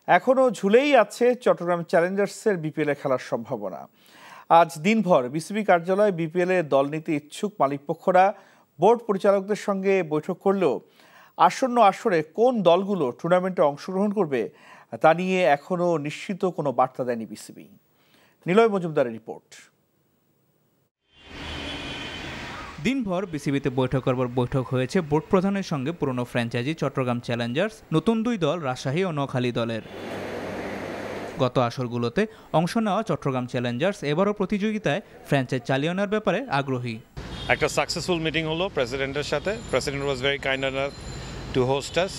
এখনও ঝুলেই আছে চট্টগ্রাম চ্যালেঞ্জার্সের বিপিএলে খেলার সম্ভাবনা। আজ দিনভর বিসিবি কার্যালয়ে বিপিএলে দল নিতে ইচ্ছুক মালিকপক্ষরা বোর্ড পরিচালকদের সঙ্গে বৈঠক করলেও আসন্ন আসরে কোন দলগুলো টুর্নামেন্টে অংশগ্রহণ করবে তা নিয়ে এখনও নিশ্চিত কোনো বার্তা দেয়নি বিসিবি। নিলয় মজুমদারের রিপোর্ট। দিনভর বিসিবিতে বৈঠক করবার বৈঠক হয়েছে বোর্ড প্রধানের সঙ্গে পুরনো ফ্র্যাঞ্চাইজি চট্টগ্রাম চ্যালেঞ্জার্স, নতুন দুই দল রাজশাহী ও নোয়াখালী দলের। গত আসরগুলোতে অংশ নেওয়া চট্টগ্রাম চ্যালেঞ্জার্স এবারও প্রতিযোগিতায় ফ্র্যাঞ্চাইজ চালিয়ে নেওয়ার ব্যাপারে আগ্রহী। একটা সাকসেসফুল মিটিং হলো প্রেসিডেন্টের সাথে। President was very kind enough to host us.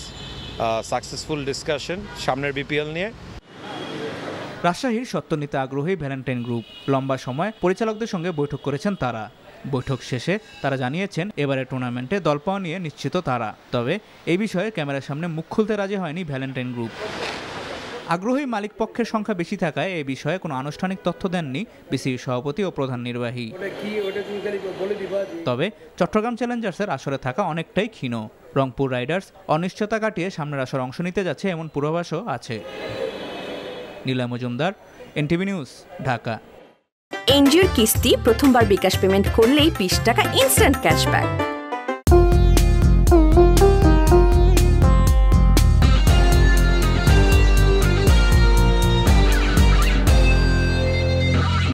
Successful discussion সামনের বিপিএল নিয়ে। রাজশাহীর সত্ত্ব নিতে আগ্রহী ভ্যালেন্টাইন গ্রুপ। লম্বা সময় পরিচালকদের সঙ্গে বৈঠক করেছেন তারা। বৈঠক শেষে তারা জানিয়েছেন এবারের টুর্নামেন্টে দল পাওয়া নিয়ে নিশ্চিত তারা। তবে এই বিষয়ে ক্যামেরার সামনে মুখ খুলতে রাজি হয়নি ভ্যালেন্টাইন গ্রুপ। আগ্রহী মালিক পক্ষের সংখ্যা বেশি থাকায় এ বিষয়ে কোনো আনুষ্ঠানিক তথ্য দেননি বিসিবি সভাপতি ও প্রধান নির্বাহী। তবে চট্টগ্রাম চ্যালেঞ্জার্সের আসরে থাকা অনেকটাই ক্ষীণ। রংপুর রাইডার্স অনিশ্চয়তা কাটিয়ে সামনের আসরে অংশ নিতে যাচ্ছে এমন পূর্বাভাসও আছে। Niloy Majumdar, NTV news, Dhaka. এনজিওর কিস্তি প্রথমবার বিকাশ পেমেন্ট করলেই 20 টাকা ইনস্ট্যান্ট ক্যাশব্যাক।